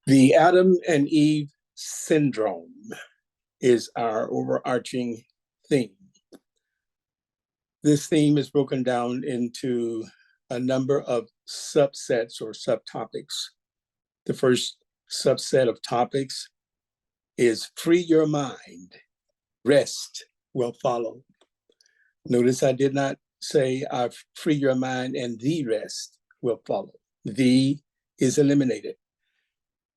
The Adam and Eve syndrome is our overarching theme. This theme is broken down into a number of subsets or subtopics. The first subset of topics is free your mind, rest will follow. Notice I did not say free your mind and the rest will follow. The is eliminated.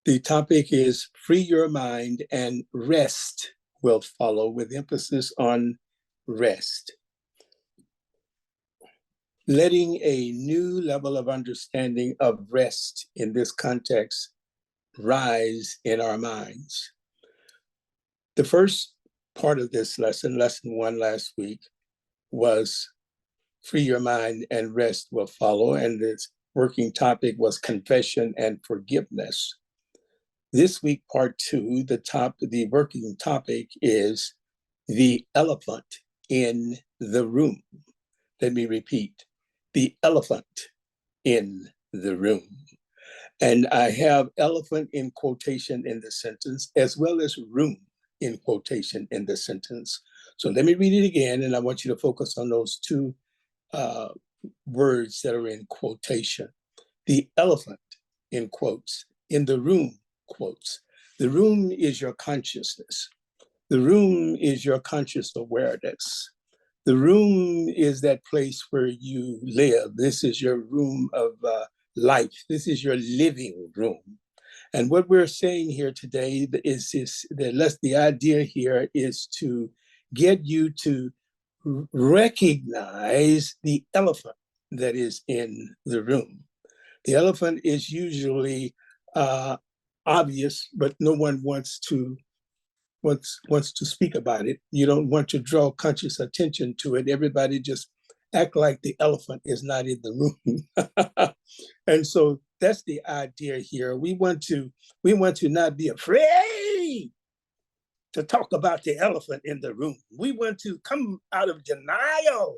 The topic is free your mind and rest will follow, with emphasis on rest. Letting a new level of understanding of rest in this context rise in our minds. The first part of this lesson, lesson 1 last week, was free your mind and rest will follow, and this working topic was confession and forgiveness. This week, part 2, the working topic is the elephant in the room. Let me repeat, the elephant in the room. And I have elephant in quotation in the sentence, as well as room in quotation in the sentence. So let me read it again, and I want you to focus on those two words that are in quotation. The elephant, in quotes, in the room, quotes. The room is your consciousness. The room is your conscious awareness. The room is that place where you live. This is your room of life. This is your living room. And what we're saying here today is the idea here is to get you to recognize the elephant that is in the room. The elephant is usually obvious, but no one wants to speak about it. You don't want to draw conscious attention to it. Everybody just act like the elephant is not in the room. And so that's the idea here. We want to not be afraid to talk about the elephant in the room. We want to come out of denial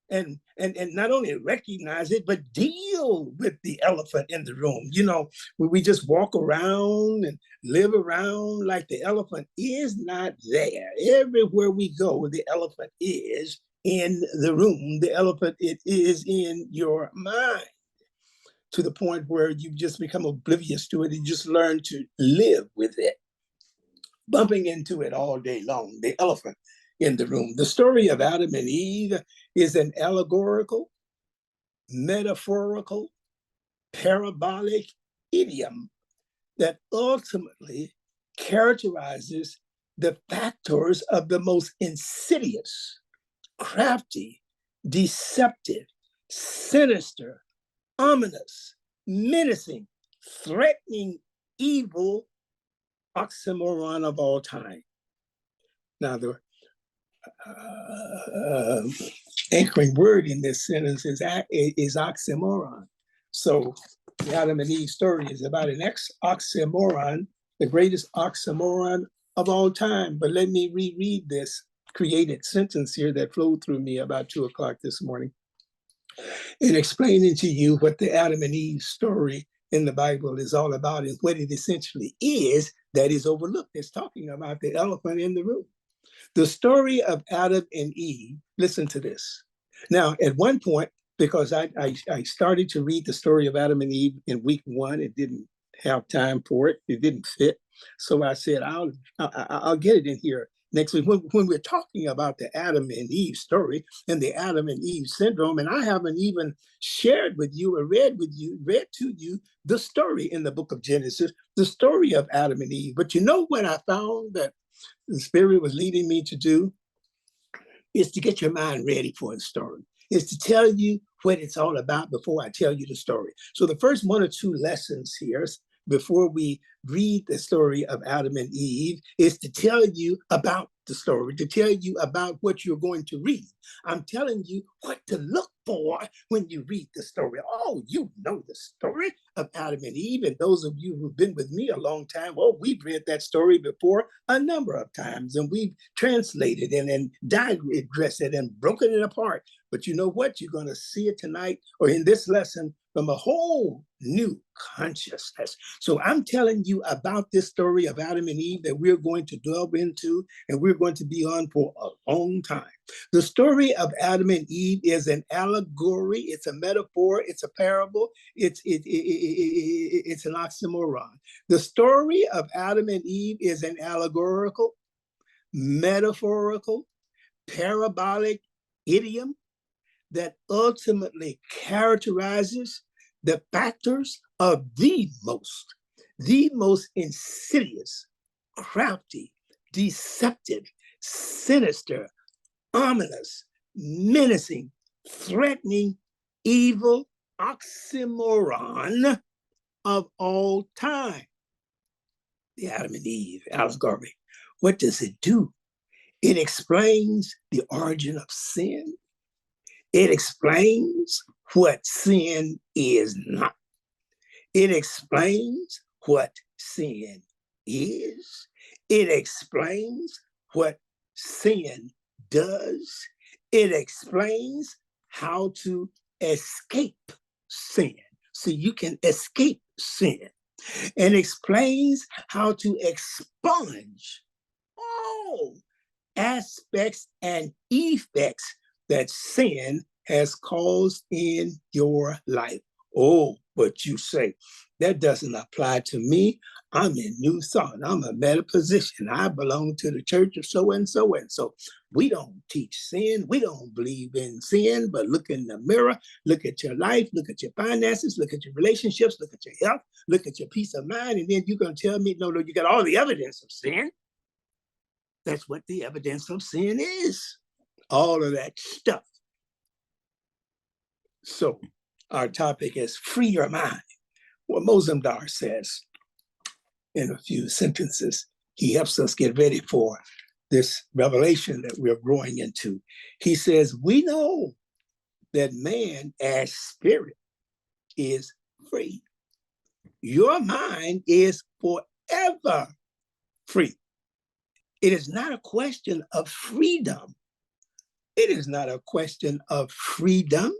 and not only recognize it, but deal with the elephant in the room. You know, when we just walk around and live around like the elephant is not there. Everywhere we go, the elephant is in the room. The elephant, it is in your mind, to the point where you just become oblivious to it and just learn to live with it, bumping into it all day long, the elephant in the room. The story of Adam and Eve is an allegorical, metaphorical, parabolic idiom that ultimately characterizes the factors of the most insidious, crafty, deceptive, sinister, ominous, menacing, threatening, evil oxymoron of all time. Now, the anchoring word in this sentence is oxymoron. So the Adam and Eve story is about an oxymoron, the greatest oxymoron of all time. But let me reread this created sentence here that flowed through me about 2 o'clock this morning, in explaining to you what the Adam and Eve story in the Bible is all about and what it essentially is that is overlooked. It's talking about the elephant in the room. The story of Adam and Eve, listen to this. Now, at one point, because I started to read the story of Adam and Eve in week 1, it didn't have time for it. It didn't fit. So I said, I'll get it in here next week when we're talking about the Adam and Eve story and the Adam and Eve syndrome. And I haven't even shared with you or read to you the story in the book of Genesis, the story of Adam and Eve. But you know what I found that the Spirit was leading me to do is to get your mind ready for the story, is to tell you what it's all about before I tell you the story. So the first 1 or 2 lessons here, before we read the story of Adam and Eve, is to tell you about the story, to tell you about what you're going to read. I'm telling you what to look for when you read the story. Oh, you know the story of Adam and Eve. And those of you who've been with me a long time, well, we've read that story before a number of times, and we've translated it and digressed it and broken it apart. But you know what? You're going to see it tonight or in this lesson from a whole new consciousness. So I'm telling you about this story of Adam and Eve that we're going to delve into and we're going to be on for a long time. The story of Adam and Eve is an allegory, it's a metaphor, it's a parable, it's an oxymoron. The story of Adam and Eve is an allegorical, metaphorical, parabolic idiom that ultimately characterizes the factors of the most insidious, crafty, deceptive, sinister, ominous, menacing, threatening, evil oxymoron of all time. The Adam and Eve allegory. What does it do? It explains the origin of sin. It explains what sin is not. It explains what sin is. It explains what sin does. It explains how to escape sin. So you can escape sin. And explains how to expunge all aspects and effects that sin has caused in your life. Oh, but you say, that doesn't apply to me. I'm in New Thought. I'm a metaphysician. I belong to the church of so and so and so. We don't teach sin. We don't believe in sin, but look in the mirror, look at your life, look at your finances, look at your relationships, look at your health, look at your peace of mind, and then you're going to tell me, no, you got all the evidence of sin. That's what the evidence of sin is. All of that stuff. So our topic is free your mind. What Mozamdar says in a few sentences, he helps us get ready for this revelation that we're growing into. He says, we know that man as spirit is free. Your mind is forever free. It is not a question of freedom. It is not a question of freedom,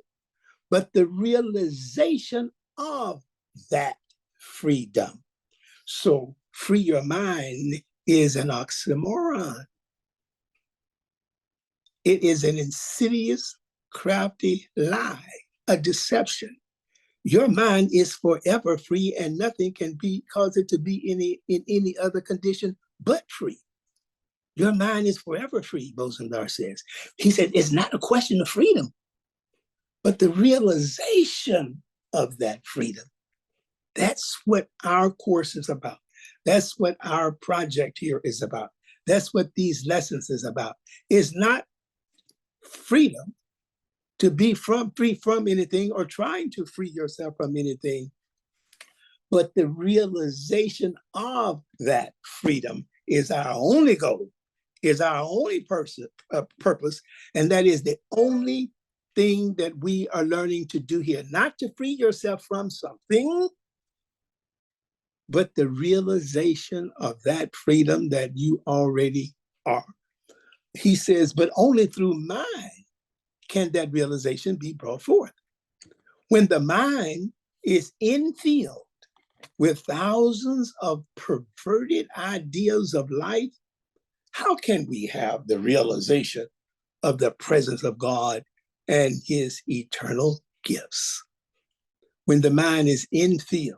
but the realization of that freedom. So free your mind is an oxymoron. It is an insidious, crafty lie, a deception. Your mind is forever free and nothing can cause it to be in any other condition but free. Your mind is forever free, Bosendar says. He said, it's not a question of freedom, but the realization of that freedom. That's what our course is about. That's what our project here is about. That's what these lessons is about. It's not freedom to be free from anything or trying to free yourself from anything, but the realization of that freedom is our only goal, is our only purpose, and that is the only thing that we are learning to do here. Not to free yourself from something, but the realization of that freedom that you already are. He says, but only through mind can that realization be brought forth. When the mind is infilled with thousands of perverted ideas of life, how can we have the realization of the presence of God and his eternal gifts? When the mind is infilled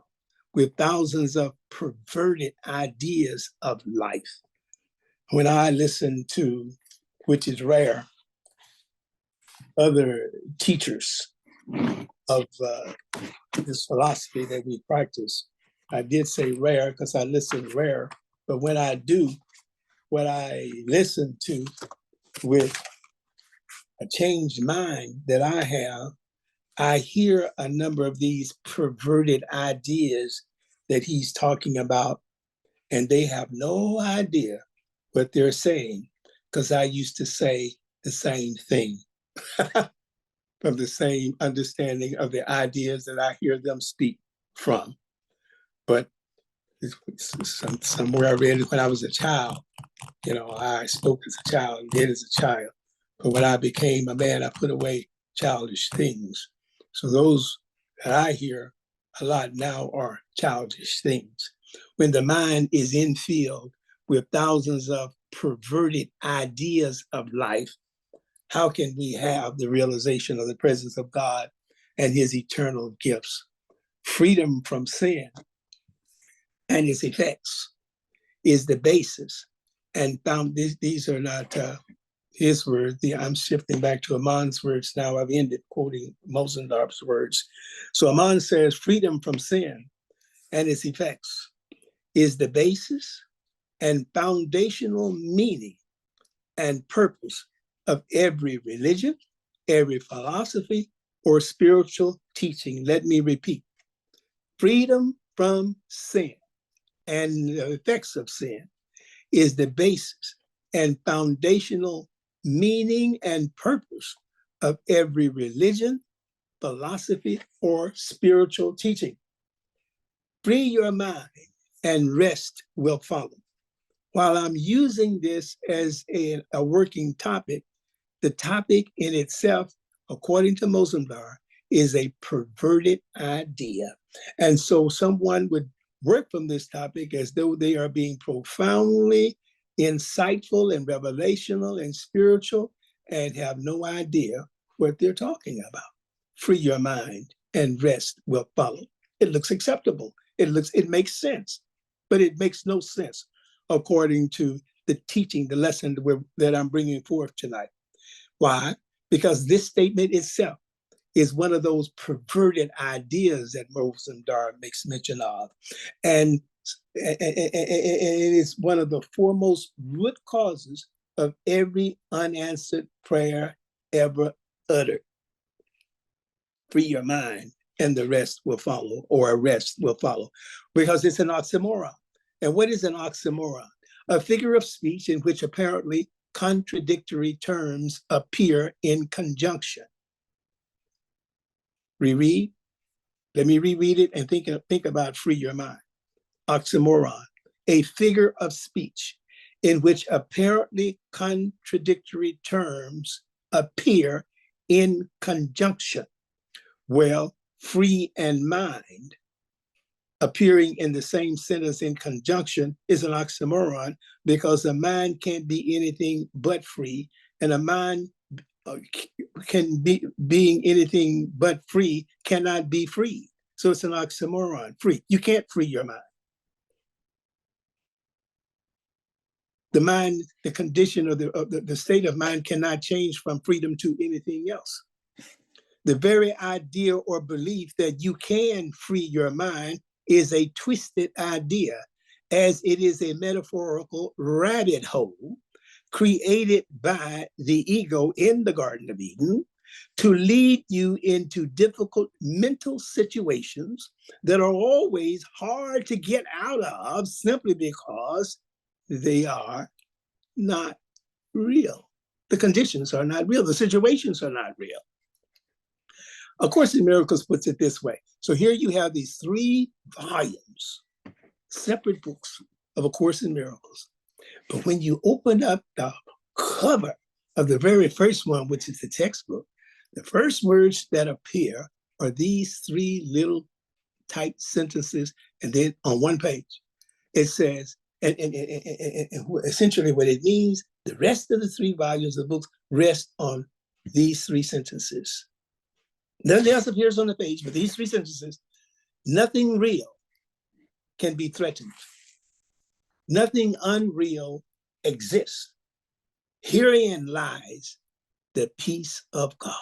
with thousands of perverted ideas of life. When I listen to, which is rare, other teachers of this philosophy that we practice, I did say rare because I listen rare, but when I do, what I listen to with a changed mind that I have, I hear a number of these perverted ideas that he's talking about, and they have no idea what they're saying, because I used to say the same thing. from the same understanding of the ideas that I hear them speak from. But somewhere I read it when I was a child. I spoke as a child and did as a child. But when I became a man, I put away childish things. So those that I hear a lot now are childish things. When the mind is infilled with thousands of perverted ideas of life, how can we have the realization of the presence of God and his eternal gifts? Freedom from sin and its effects is the basis. And found these are not his words. I'm shifting back to Ahman's words now. I've ended quoting Mosendar's words. So Ahman says, freedom from sin and its effects is the basis and foundational meaning and purpose of every religion, every philosophy, or spiritual teaching. Let me repeat. Freedom from sin and the effects of sin is the basis and foundational meaning and purpose of every religion, philosophy, or spiritual teaching. Free your mind and rest will follow. While I'm using this as a working topic, the topic in itself, according to Mosendar, is a perverted idea. And so someone would work from this topic as though they are being profoundly insightful and revelational and spiritual and have no idea what they're talking about. Free your mind and rest will follow. It looks acceptable. It makes sense, but it makes no sense according to the teaching, the lesson that I'm bringing forth tonight. Why? Because this statement itself is one of those perverted ideas that Mosendar makes mention of. And it is one of the foremost root causes of every unanswered prayer ever uttered. Free your mind and the rest will follow, or a rest will follow, because it's an oxymoron. And what is an oxymoron? A figure of speech in which apparently contradictory terms appear in conjunction. Reread. Let me reread it and think about free your mind. Oxymoron, a figure of speech in which apparently contradictory terms appear in conjunction. Well, free and mind appearing in the same sentence in conjunction is an oxymoron, because a mind can't be anything but free, and a mind can be being anything but free cannot be free. So it's an oxymoron. Free. You can't free your mind. The mind, the condition of the state of mind cannot change from freedom to anything else. The very idea or belief that you can free your mind is a twisted idea, as it is a metaphorical rabbit hole created by the ego in the Garden of Eden to lead you into difficult mental situations that are always hard to get out of, simply because they are not real. The conditions are not real. The situations are not real. A Course in Miracles puts it this way. So here you have these 3 volumes, separate books of A Course in Miracles. But when you open up the cover of the very first one, which is the textbook, the first words that appear are these 3 little tight sentences, and then on one page, it says, and essentially what it means, the rest of the 3 volumes of the books rest on these 3 sentences. Nothing else appears on the page, but these 3 sentences: nothing real can be threatened. Nothing unreal exists. Herein lies the peace of God.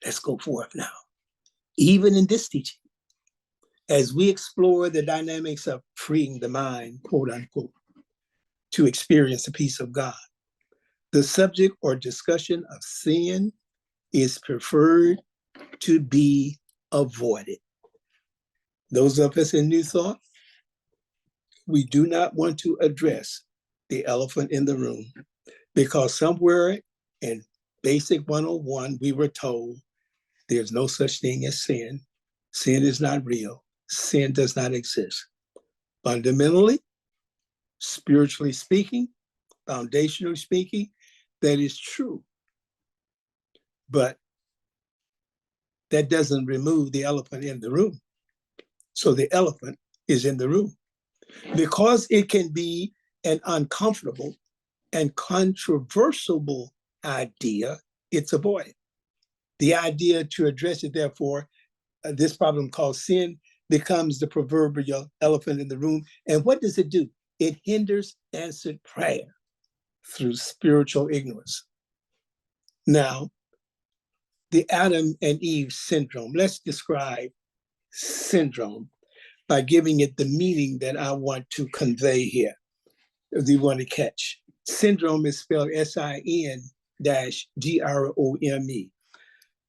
Let's go forth now. Even in this teaching, as we explore the dynamics of freeing the mind, quote unquote, to experience the peace of God, the subject or discussion of sin is preferred to be avoided. Those of us in New Thought, we do not want to address the elephant in the room, because somewhere in Basic 101, we were told there's no such thing as sin. Sin is not real. Sin does not exist. Fundamentally, spiritually speaking, foundationally speaking, that is true. But that doesn't remove the elephant in the room. So the elephant is in the room. Because it can be an uncomfortable and controversial idea, it's avoided. The idea to address it, therefore, this problem called sin becomes the proverbial elephant in the room. And what does it do? It hinders answered prayer through spiritual ignorance. Now, the Adam and Eve syndrome. Let's describe syndrome by giving it the meaning that I want to convey here, if you want to catch. Syndrome is spelled SIN-DROME.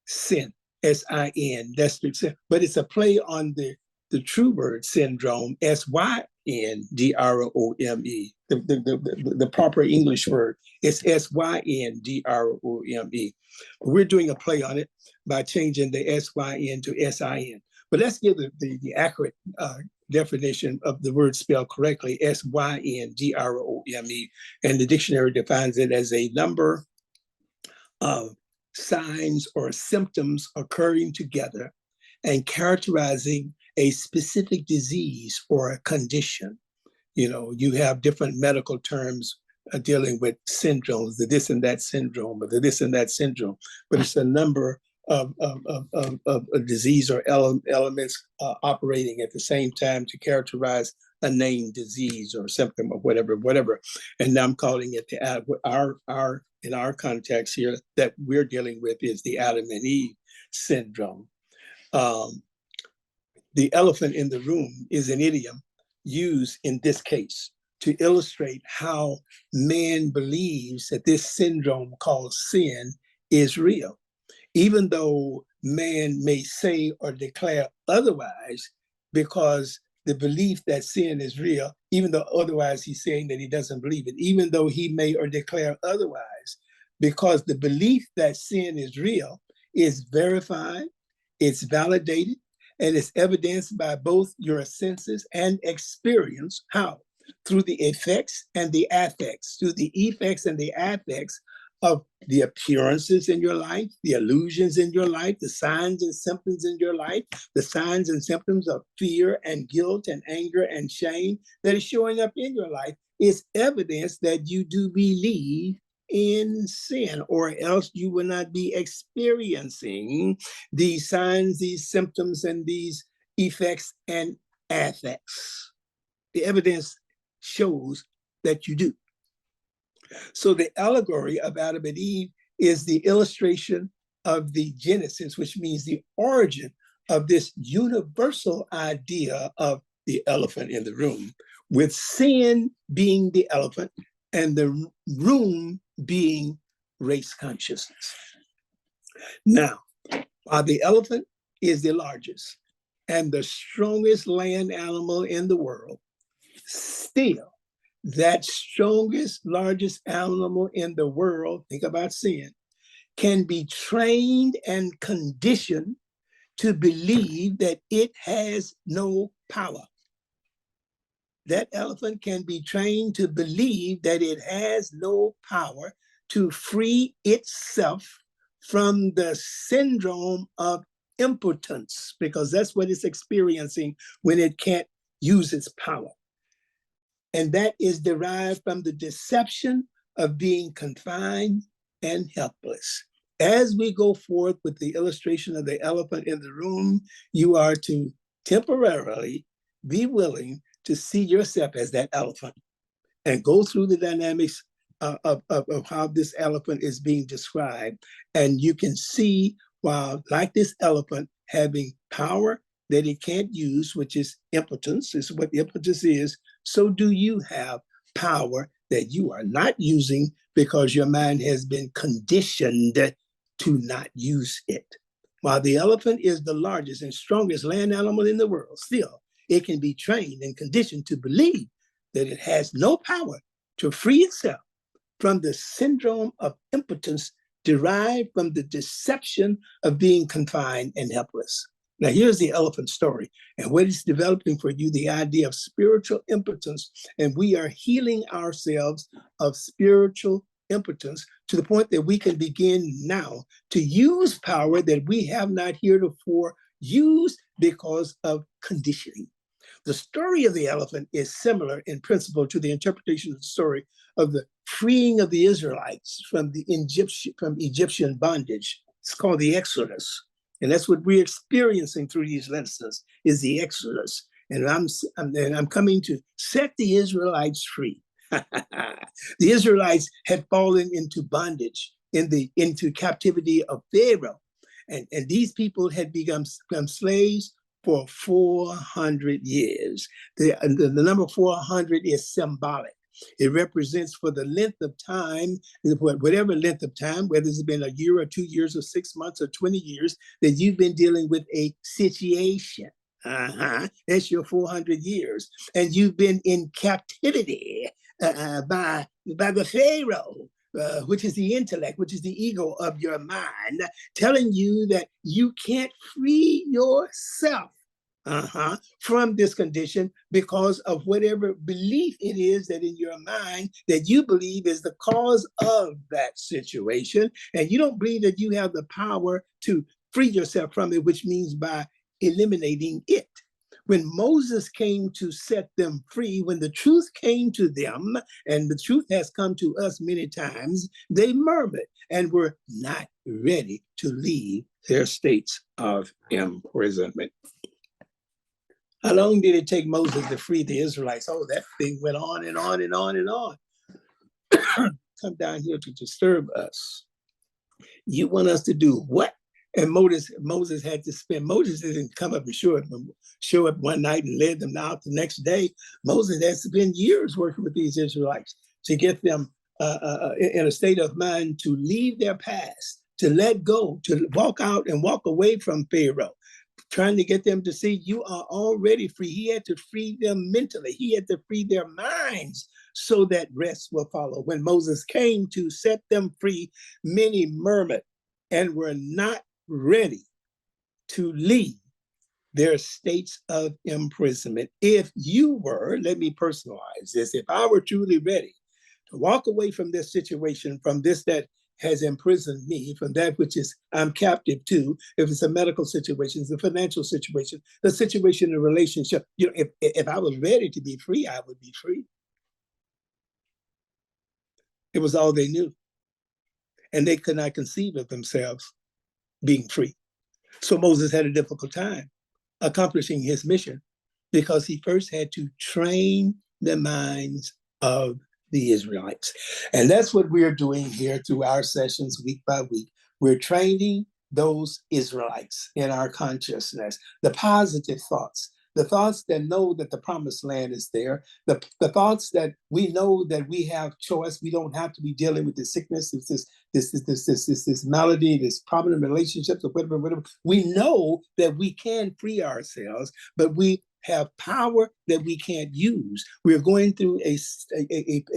Sin, S-I-N, that's the, but it's a play on the true word syndrome, S-Y-N-D-R-O-M-E. The proper English word is S-Y-N-D-R-O-M-E. We're doing a play on it by changing the S-Y-N to S-I-N. But let's give the accurate definition of the word spelled correctly, S-Y-N-D-R-O-M-E. And the dictionary defines it as a number of signs or symptoms occurring together and characterizing a specific disease or a condition. You know, you have different medical terms dealing with syndromes, the this and that syndrome, or the this and that syndrome, but it's a number of a disease or elements operating at the same time to characterize a named disease or symptom or whatever. And now I'm calling it in our context here that we're dealing with is the Adam and Eve syndrome. The elephant in the room is an idiom used in this case to illustrate how man believes that this syndrome called sin is real. Even though man may say or declare otherwise, because the belief that sin is real, even though otherwise he's saying that he doesn't believe it, even though he may or declare otherwise, because the belief that sin is real is verified, it's validated, and it's evidenced by both your senses and experience. How? Through the effects and the affects, through the effects and the affects of the appearances in your life, the illusions in your life, the signs and symptoms in your life, the signs and symptoms of fear and guilt and anger and shame that is showing up in your life is evidence that you do believe in sin, or else you will not be experiencing these signs, these symptoms, and these effects and affects. The evidence shows that you do. So the allegory of Adam and Eve is the illustration of the genesis, which means the origin of this universal idea of the elephant in the room, with sin being the elephant and the room being race consciousness. Now, while the elephant is the largest and the strongest land animal in the world, still, that strongest, largest animal in the world, think about sin, can be trained and conditioned to believe that it has no power. That elephant can be trained to believe that it has no power to free itself from the syndrome of impotence, because that's what it's experiencing when it can't use its power. And that is derived from the deception of being confined and helpless. As we go forth with the illustration of the elephant in the room, you are to temporarily be willing to see yourself as that elephant and go through the dynamics of how this elephant is being described. And you can see, while like this elephant having power that it can't use, which is impotence, is what impotence is, so do you have power that you are not using because your mind has been conditioned to not use it. While the elephant is the largest and strongest land animal in the world, still, it can be trained and conditioned to believe that it has no power to free itself from the syndrome of impotence derived from the deception of being confined and helpless. Now, here's the elephant story, and what is developing for you the idea of spiritual impotence, and we are healing ourselves of spiritual impotence to the point that we can begin now to use power that we have not heretofore used because of conditioning. The story of the elephant is similar in principle to the interpretation of the story of the freeing of the Israelites from Egyptian bondage. It's called the Exodus. And that's what we're experiencing through these lenses, is the Exodus. And I'm coming to set the Israelites free. The Israelites had fallen into bondage, into captivity of Pharaoh. And these people had become slaves for 400 years. The number 400 is symbolic. It represents for the length of time, whatever length of time, whether it's been a year or 2 years or 6 months or 20 years, that you've been dealing with a situation. That's your 400 years. And you've been in captivity by the Pharaoh, which is the intellect, which is the ego of your mind, telling you that you can't free yourself from this condition because of whatever belief it is that in your mind that you believe is the cause of that situation. And you don't believe that you have the power to free yourself from it, which means by eliminating it. When Moses came to set them free, when the truth came to them, and the truth has come to us many times, they murmured and were not ready to leave their states of imprisonment. How long did it take Moses to free the Israelites? Oh, that thing went on and on and on and on. Come down here to disturb us. You want us to do what? And Moses had to spend, Moses didn't come up and show up one night and led them out the next day. Moses had to spend years working with these Israelites to get them in a state of mind to leave their past, to let go, to walk out and walk away from Pharaoh, trying to get them to see you are already free. He had to free them mentally. He had to free their minds so that rest will follow. When Moses came to set them free, many murmured and were not ready to leave their states of imprisonment. If you were, let me personalize this, if I were truly ready to walk away from this situation, from this that has imprisoned me, from that which is I'm captive to, if it's a medical situation, it's a financial situation, the situation in a relationship, if I was ready to be free, I would be free. It was all they knew. And they could not conceive of themselves being free. So Moses had a difficult time accomplishing his mission because he first had to train the minds of the Israelites. And that's what we're doing here through our sessions week by week. We're training those Israelites in our consciousness, the positive thoughts, the thoughts that know that the promised land is there, the thoughts that we know that we have choice. We don't have to be dealing with the sickness, this malady, this problem in relationships, or whatever. We know that we can free ourselves, but we have power that we can't use. We're going through a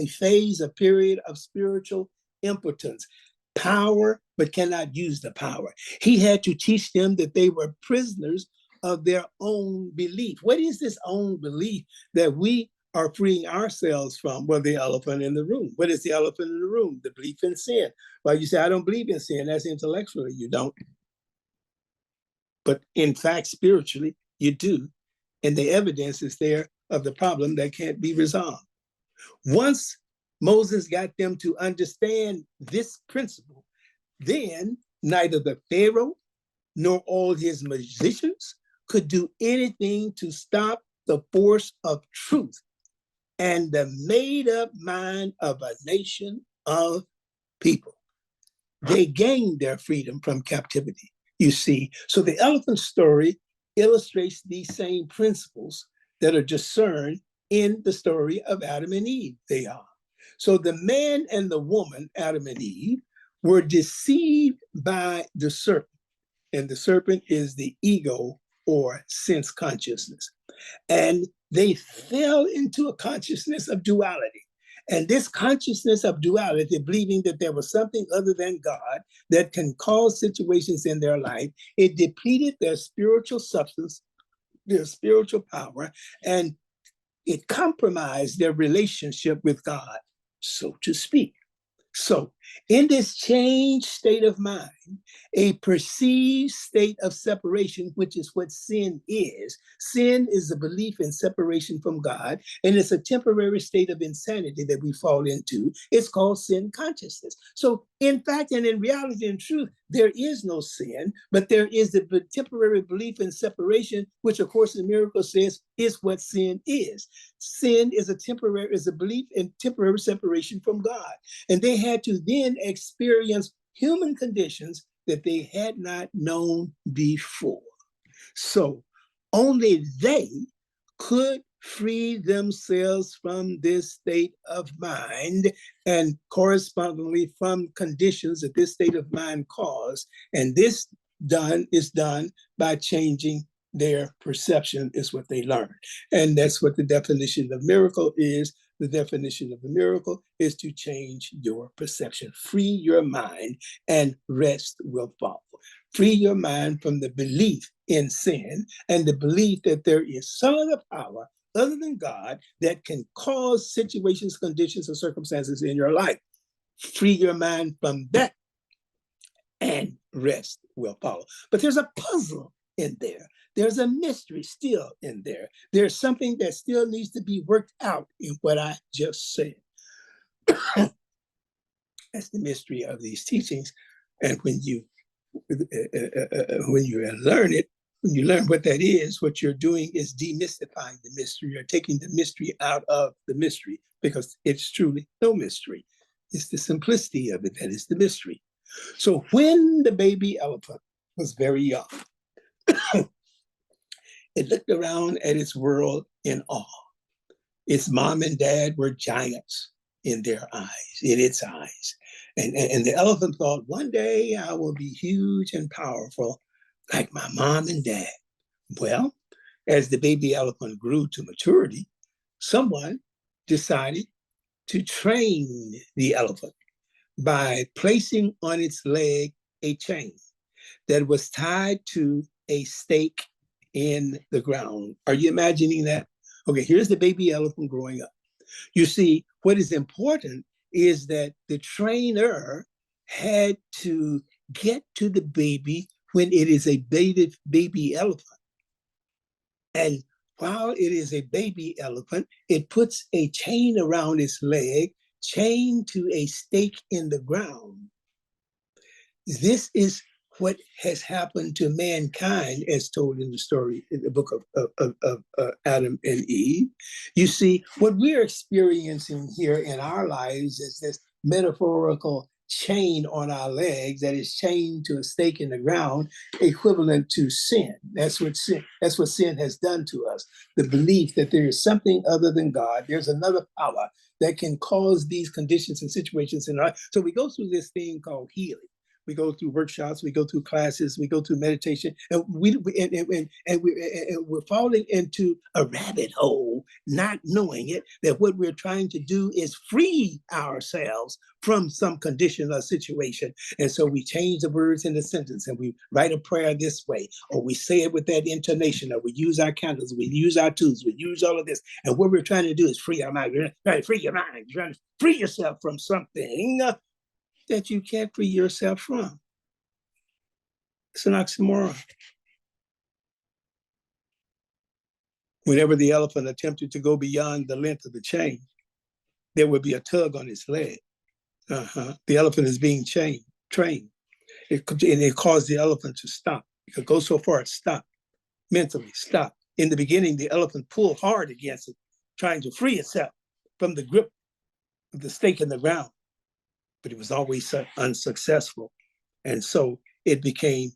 phase, a period of spiritual impotence. Power, but cannot use the power. He had to teach them that they were prisoners of their own belief. What is this own belief that we are freeing ourselves from? Well, the elephant in the room. What is the elephant in the room? The belief in sin. Well, you say, I don't believe in sin. That's intellectually, you don't. But in fact, spiritually, you do. And the evidence is there of the problem that can't be resolved. Once Moses got them to understand this principle, then neither the Pharaoh nor all his magicians could do anything to stop the force of truth and the made-up mind of a nation of people. They gained their freedom from captivity, you see. So the elephant story illustrates these same principles that are discerned in the story of Adam and Eve. They are. So the man and the woman, Adam and Eve, were deceived by the serpent. And the serpent is the ego or sense consciousness. And they fell into a consciousness of duality. And this consciousness of duality, believing that there was something other than God that can cause situations in their life, it depleted their spiritual substance, their spiritual power, and it compromised their relationship with God, so to speak. So, in this changed state of mind, a perceived state of separation, which is what sin is a belief in separation from God, and it's a temporary state of insanity that we fall into. It's called sin consciousness. So, in fact, and in reality and truth, there is no sin, but there is the temporary belief in separation, which, of course, the miracle says is what sin is. Sin is a belief in temporary separation from God. And they had to then experience human conditions that they had not known before. So only they could free themselves from this state of mind and correspondingly from conditions that this state of mind caused. And this is done by changing their perception, is what they learned. And that's what the definition of miracle is. The definition of the miracle is to change your perception. Free your mind and rest will follow. Free your mind from the belief in sin and the belief that there is some other power other than God that can cause situations, conditions, or circumstances in your life. Free your mind from that and rest will follow. But there's a puzzle in there. There's a mystery still in there. There's something that still needs to be worked out in what I just said. That's the mystery of these teachings. And when you learn it, when you learn what that is, what you're doing is demystifying the mystery or taking the mystery out of the mystery, because it's truly no mystery. It's the simplicity of it that is the mystery. So when the baby elephant was very young, it looked around at its world in awe. Its mom and dad were giants in their eyes, in its eyes. And the elephant thought, one day I will be huge and powerful like my mom and dad. Well, as the baby elephant grew to maturity, someone decided to train the elephant by placing on its leg a chain that was tied to a stake in the ground. Are you imagining that? Okay, here's the baby elephant growing up. You see, what is important is that the trainer had to get to the baby when it is a baby elephant. And while it is a baby elephant, it puts a chain around its leg, chained to a stake in the ground. This is what has happened to mankind, as told in the story in the book of Adam and Eve. You see, what we're experiencing here in our lives is this metaphorical chain on our legs that is chained to a stake in the ground, equivalent to sin. That's what sin has done to us. The belief that there is something other than God, there's another power that can cause these conditions and situations in our life. So we go through this thing called healing. We go through workshops, we go through classes, we go through meditation, and we're falling into a rabbit hole, not knowing it, that what we're trying to do is free ourselves from some condition or situation. And so we change the words in the sentence and we write a prayer this way, or we say it with that intonation, or we use our candles, we use our tools, we use all of this. And what we're trying to do is free our mind. We're trying to free your mind. You're trying to free yourself from something that you can't free yourself from. It's an oxymoron. Whenever the elephant attempted to go beyond the length of the chain, there would be a tug on its leg. The elephant is being trained. It caused the elephant to stop. It could go so far, stop, mentally stop. In the beginning, the elephant pulled hard against it, trying to free itself from the grip of the stake in the ground. But it was always unsuccessful. And so it became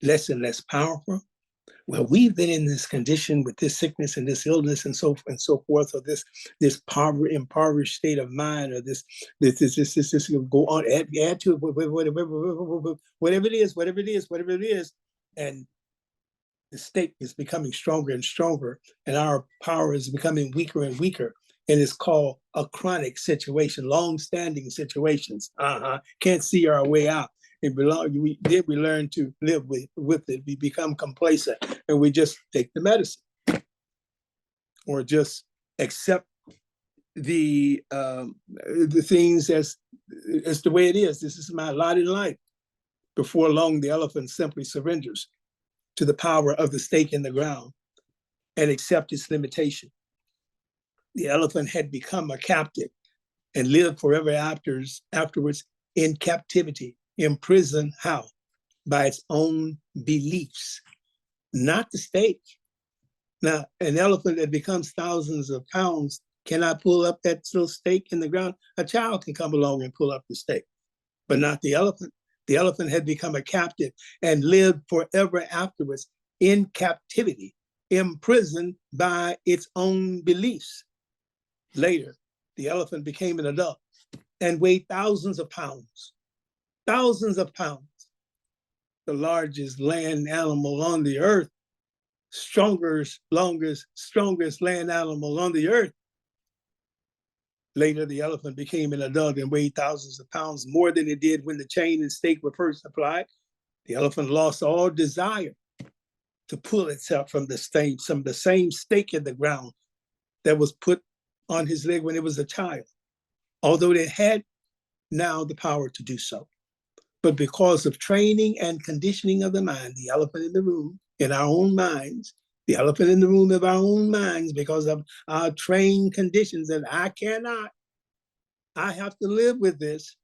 less and less powerful. Well, we've been in this condition with this sickness and this illness and so forth, or this impoverished state of mind, or this go on, add to it, whatever it is, and the state is becoming stronger and stronger, and our power is becoming weaker and weaker. And it's called a chronic situation, long-standing situations. Can't see our way out. We learn to live with it. We become complacent and we just take the medicine or just accept the things as the way it is. This is my lot in life. Before long, the elephant simply surrenders to the power of the stake in the ground and accept its limitation. The elephant had become a captive and lived forever afterwards in captivity, imprisoned how? By its own beliefs, not the stake. Now, an elephant that becomes thousands of pounds cannot pull up that little stake in the ground. A child can come along and pull up the stake, but not the elephant. The elephant had become a captive and lived forever afterwards in captivity, imprisoned by its own beliefs. Later, the elephant became an adult and weighed thousands of pounds, the largest land animal on the earth, strongest land animal on the earth. Later, the elephant became an adult and weighed thousands of pounds more than it did when the chain and stake were first applied. The elephant lost all desire to pull itself from the same stake in the ground that was put on his leg when it was a child, although it had now the power to do so. But because of training and conditioning of the mind, the elephant in the room, in our own minds, the elephant in the room of our own minds, because of our trained conditions that I have to live with this.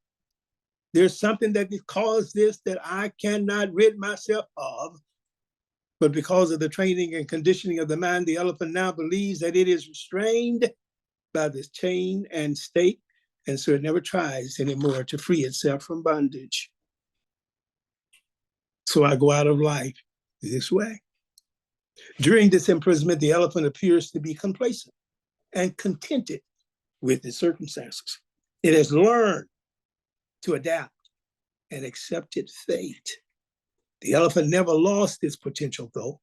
There's something that caused this that I cannot rid myself of. But because of the training and conditioning of the mind, the elephant now believes that it is restrained by this chain and stake, and so it never tries anymore to free itself from bondage. So I go out of life this way. During this imprisonment, the elephant appears to be complacent and contented with its circumstances. It has learned to adapt and accept its fate. The elephant never lost its potential, though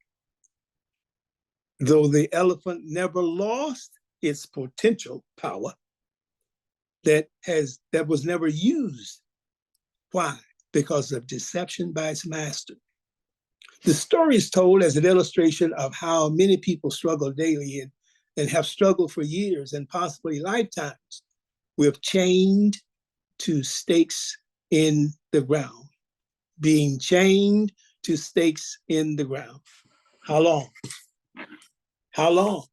the elephant never lost its potential power that was never used. Why? Because of deception by its master. The story is told as an illustration of how many people struggle daily and have struggled for years and possibly lifetimes with chained to stakes in the ground, being chained to stakes in the ground. How long? How long?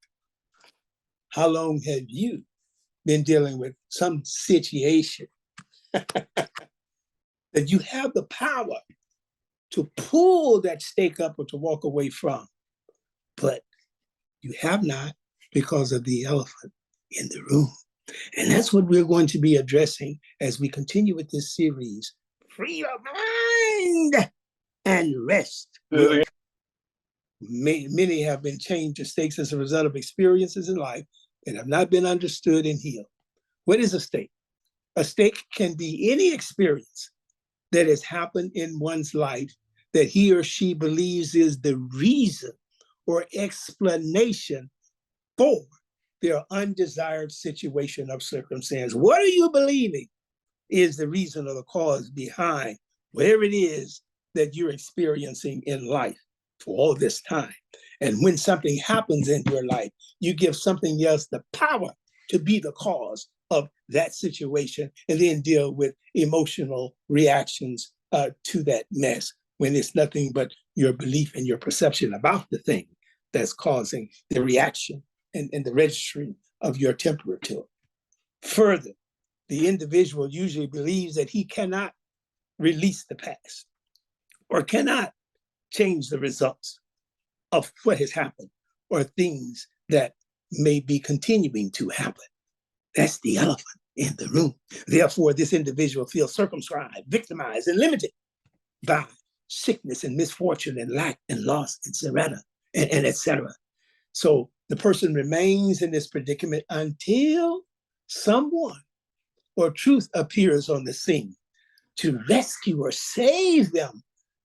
How long have you been dealing with some situation that you have the power to pull that stake up or to walk away from, but you have not because of the elephant in the room? And that's what we're going to be addressing as we continue with this series, Free Your Mind and Rest. Many have been chained to stakes as a result of experiences in life that have not been understood and healed. What is a stake? A stake can be any experience that has happened in one's life that he or she believes is the reason or explanation for their undesired situation or circumstance. What are you believing is the reason or the cause behind whatever it is that you're experiencing in life for all this time? And when something happens in your life, you give something else the power to be the cause of that situation and then deal with emotional reactions to that mess when it's nothing but your belief and your perception about the thing that's causing the reaction and the registering of your temperature. Further, the individual usually believes that he cannot release the past or cannot change the results of what has happened or things that may be continuing to happen. That's the elephant in the room. Therefore, this individual feels circumscribed, victimized, and limited by sickness and misfortune and lack and loss, etc., and etc. So the person remains in this predicament until someone or truth appears on the scene to rescue or save them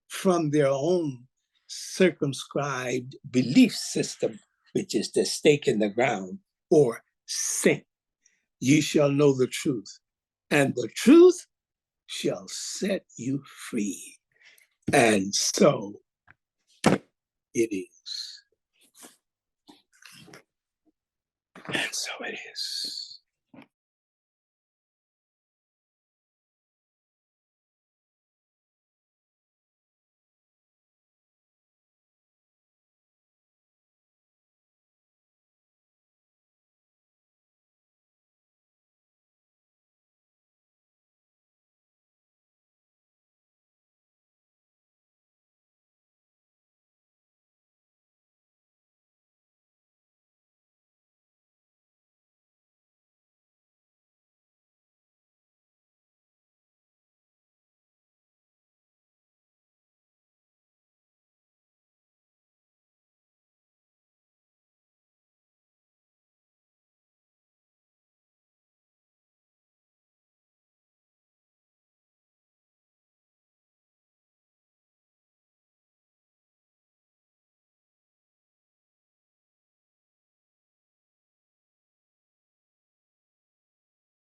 from their own circumscribed belief system, which is the stake in the ground or sin. ye shall know the truth, and the truth shall set you free. And so it is. And so it is.